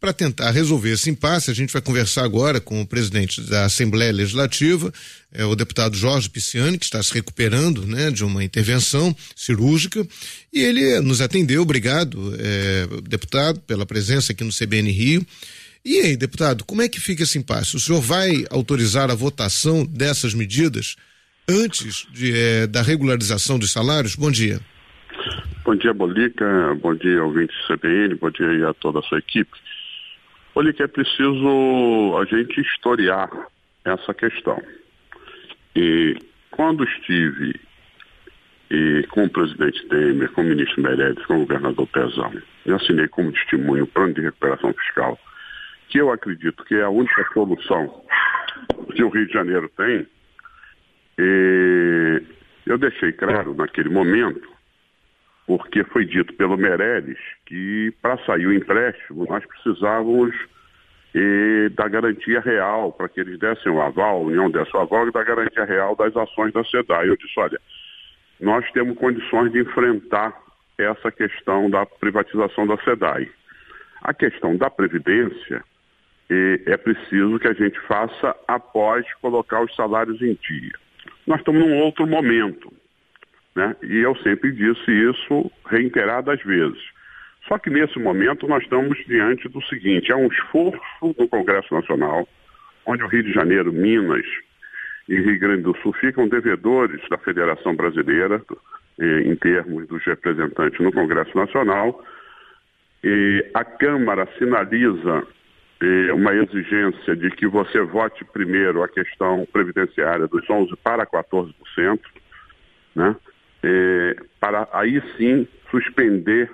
para tentar resolver esse impasse, a gente vai conversar agora com o presidente da Assembleia Legislativa, o deputado Jorge Pisciani, que está se recuperando, né, de uma intervenção cirúrgica, e ele nos atendeu. Obrigado, deputado, pela presença aqui no CBN Rio. E aí, deputado, como é que fica esse impasse? O senhor vai autorizar a votação dessas medidas antes da regularização dos salários? Bom dia. Bom dia, Bolica. Bom dia, ouvintes do CBN. Bom dia aí a toda a sua equipe. Bolica, é preciso a gente historiar essa questão. E quando estive com o presidente Temer, com o ministro Meirelles, com o governador Pezão, eu assinei como testemunho o plano de recuperação fiscal, que eu acredito que é a única solução que o Rio de Janeiro tem. E eu deixei claro naquele momento, porque foi dito pelo Meirelles que para sair o empréstimo nós precisávamos da garantia real, para que eles dessem o aval, a União desse o aval e da garantia real das ações da SEDAI. Eu disse, olha, nós temos condições de enfrentar essa questão da privatização da SEDAI. A questão da Previdência é preciso que a gente faça após colocar os salários em dia. Nós estamos num outro momento, né? E eu sempre disse isso reiteradas vezes. Só que nesse momento nós estamos diante do seguinte, é um esforço do Congresso Nacional, onde o Rio de Janeiro, Minas e Rio Grande do Sul ficam devedores da Federação Brasileira, em termos dos representantes no Congresso Nacional. E a Câmara sinaliza uma exigência de que você vote primeiro a questão previdenciária dos 11% para 14%, né? Para aí sim suspender,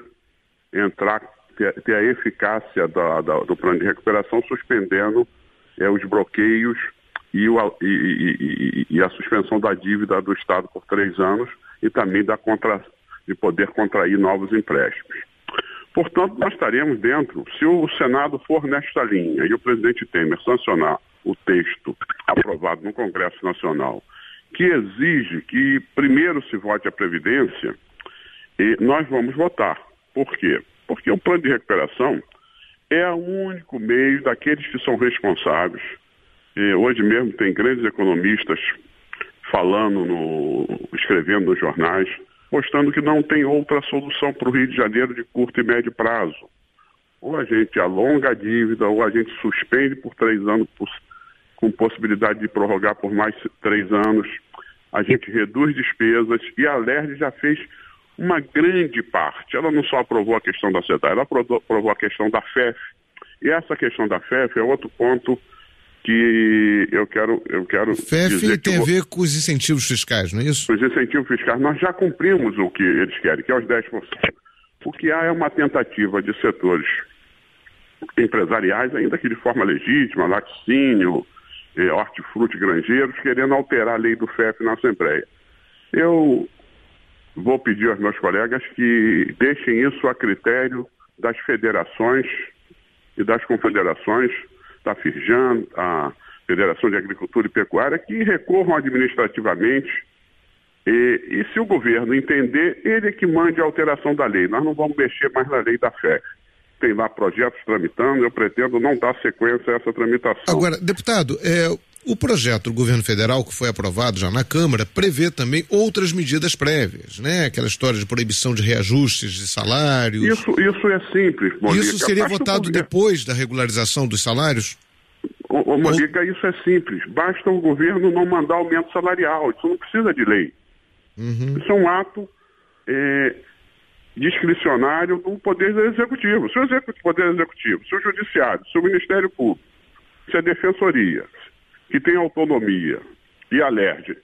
ter a eficácia do plano de recuperação, suspendendo os bloqueios e a suspensão da dívida do Estado por 3 anos e também de poder contrair novos empréstimos. Portanto, nós estaremos dentro, se o Senado for nesta linha e o presidente Temer sancionar o texto aprovado no Congresso Nacional, que exige que primeiro se vote a Previdência, nós vamos votar. Por quê? Porque o plano de recuperação é o único meio daqueles que são responsáveis. Hoje mesmo tem grandes economistas escrevendo nos jornais, mostrando que não tem outra solução para o Rio de Janeiro de curto e médio prazo. Ou a gente alonga a dívida, ou a gente suspende por 3 anos, com possibilidade de prorrogar por mais 3 anos. A gente reduz despesas e a LERJ já fez uma grande parte. Ela não só aprovou a questão da SEDAI, ela aprovou a questão da FEF. E essa questão da FEF é outro ponto que eu quero FEF dizer tem a ver com os incentivos fiscais, não é isso? Os incentivos fiscais, nós já cumprimos o que eles querem, que é os 10%. O que há é uma tentativa de setores empresariais, ainda que de forma legítima, laticínio, hortifruti, granjeiros, querendo alterar a lei do FEF na Assembleia. Eu vou pedir aos meus colegas que deixem isso a critério das federações e das confederações, da FIRJAN, a Federação de Agricultura e Pecuária, que recorram administrativamente e se o governo entender, ele é que mande a alteração da lei. Nós não vamos mexer mais na lei da FEF. Tem lá projetos tramitando, eu pretendo não dar sequência a essa tramitação. Agora, deputado, o projeto do governo federal, que foi aprovado já na Câmara, prevê também outras medidas prévias, né? Aquela história de proibição de reajustes de salários. Isso é simples, Molica. Isso seria votado depois da regularização dos salários? Molica, isso é simples. Basta o governo não mandar aumento salarial. Isso não precisa de lei. Uhum. Isso é um ato discricionário do Poder Executivo. Se o Poder Executivo, se o Judiciário, se o Ministério Público, se a Defensoria, que tem autonomia, e a LERJ,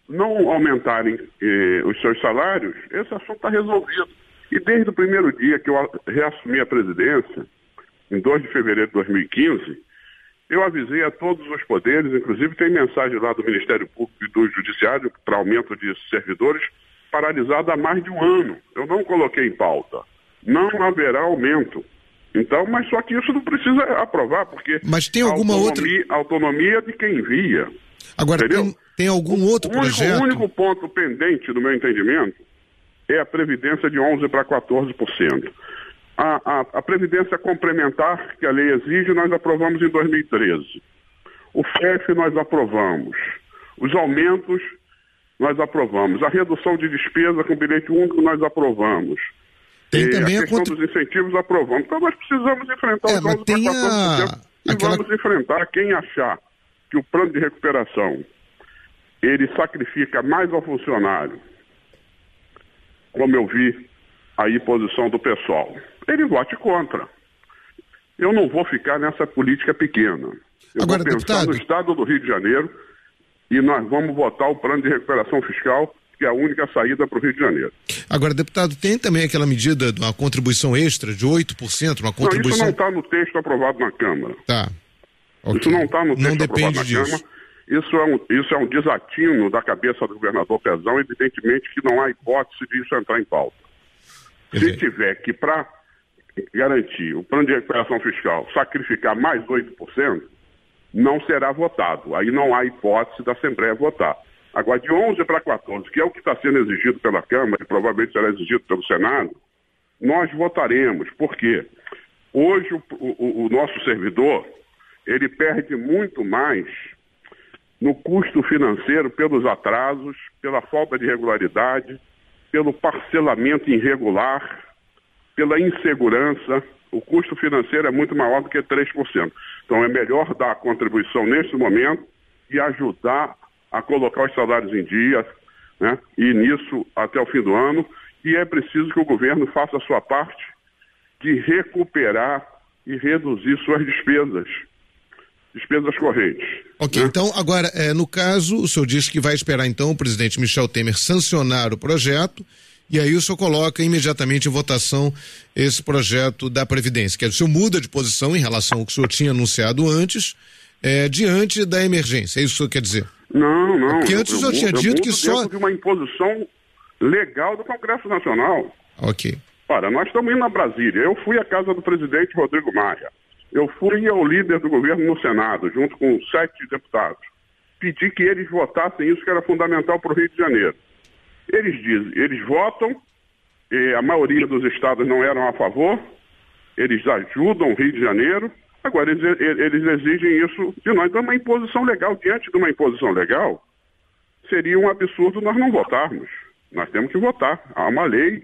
não aumentarem os seus salários, esse assunto está resolvido. E desde o primeiro dia que eu reassumi a presidência, em 2 de fevereiro de 2015, eu avisei a todos os poderes, inclusive tem mensagem lá do Ministério Público e do Judiciário para aumento de servidores, paralisado há mais de 1 ano. Eu não coloquei em pauta. Não haverá aumento. Então, mas só que isso não precisa aprovar, porque mas tem alguma autonomia de quem envia. Agora, tem algum outro projeto? O único ponto pendente, do meu entendimento, é a previdência de 11% para 14%. A Previdência Complementar, que a lei exige, nós aprovamos em 2013. O FEF nós aprovamos. Os aumentos nós aprovamos. A redução de despesa com bilhete único nós aprovamos. Tem também a questão dos incentivos aprovamos. Então nós precisamos enfrentar os 11 para 14% e vamos enfrentar quem achar que o plano de recuperação ele sacrifica mais ao funcionário, como eu vi aí posição do pessoal. Ele vote contra. Eu não vou ficar nessa política pequena. Eu vou pensar no estado do Rio de Janeiro e nós vamos votar o plano de recuperação fiscal, que é a única saída para o Rio de Janeiro. Agora, deputado, tem também aquela medida de uma contribuição extra de 8%, uma contribuição... Não, isso não está no texto aprovado na Câmara. Tá. Okay. Isso não está no texto aprovado na disso. Câmara. Isso é um desatino da cabeça do governador Pezão, evidentemente que não há hipótese de isso entrar em pauta. Se tiver que, para garantir o plano de recuperação fiscal, sacrificar mais 8%, não será votado. Aí não há hipótese da Assembleia votar. Agora, de 11 para 14, que é o que está sendo exigido pela Câmara e provavelmente será exigido pelo Senado, nós votaremos. Por quê? Hoje o nosso servidor, ele perde muito mais no custo financeiro pelos atrasos, pela falta de regularidade, pelo parcelamento irregular, pela insegurança. O custo financeiro é muito maior do que 3%. Então é melhor dar a contribuição neste momento e ajudar a colocar os salários em dia, né? E nisso até o fim do ano. E é preciso que o governo faça a sua parte de recuperar e reduzir suas despesas correntes. Ok, né? Então agora, no caso, o senhor diz que vai esperar então o presidente Michel Temer sancionar o projeto e aí o senhor coloca imediatamente em votação esse projeto da Previdência, que o senhor muda de posição em relação ao que o senhor tinha anunciado antes, diante da emergência, é isso que o senhor quer dizer? Não. Porque antes o senhor tinha dito que só... de uma imposição legal do Congresso Nacional. Ok. Ora, nós estamos indo a Brasília. Eu fui à casa do presidente Rodrigo Maia. Eu fui ao líder do governo no Senado, junto com 7 deputados. Pedi que eles votassem isso, que era fundamental para o Rio de Janeiro. Eles votam, a maioria dos estados não eram a favor, eles ajudam o Rio de Janeiro, agora eles exigem isso de nós. Então, uma imposição legal, diante de uma imposição legal, seria um absurdo nós não votarmos. Nós temos que votar. Há uma lei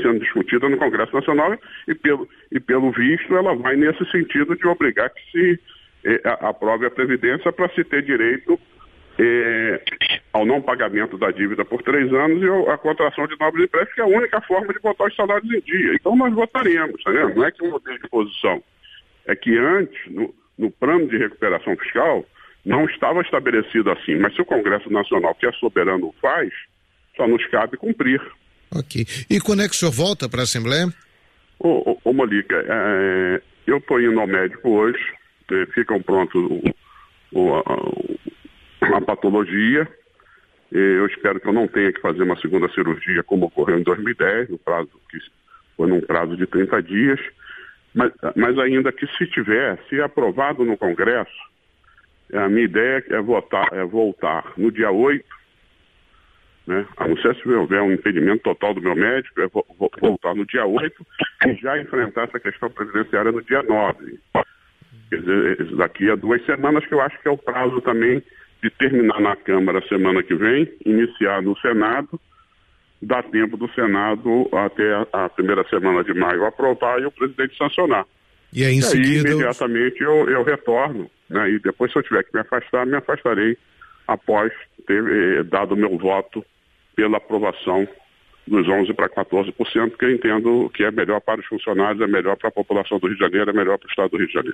sendo discutida no Congresso Nacional e pelo visto ela vai nesse sentido de obrigar que se aprove a Previdência para se ter direito ao não pagamento da dívida por 3 anos e a contração de novos empréstimos, que é a única forma de botar os salários em dia. Então nós votaremos, tá vendo? Não é que eu mudei de posição. É que antes, no plano de recuperação fiscal, não estava estabelecido assim. Mas se o Congresso Nacional, que é soberano, faz, só nos cabe cumprir. Ok. E quando é que o senhor volta para a Assembleia? Ô Molica, eu estou indo ao médico hoje, ficam prontos a patologia. Eu espero que eu não tenha que fazer uma segunda cirurgia como ocorreu em 2010, no prazo que foi num prazo de 30 dias. Mas ainda que se aprovado no Congresso, a minha ideia é voltar no dia 8, né? A não ser se houver um impedimento total do meu médico, é voltar no dia 8 e já enfrentar essa questão previdenciária no dia 9. Quer dizer, daqui a 2 semanas, que eu acho que é o prazo também de terminar na Câmara a semana que vem, iniciar no Senado, dá tempo do Senado até a primeira semana de maio aprovar e o presidente sancionar. E aí, imediatamente eu retorno, né? E depois, se eu tiver que me afastarei após ter dado o meu voto pela aprovação dos 11 para 14%, que eu entendo que é melhor para os funcionários, é melhor para a população do Rio de Janeiro, é melhor para o Estado do Rio de Janeiro.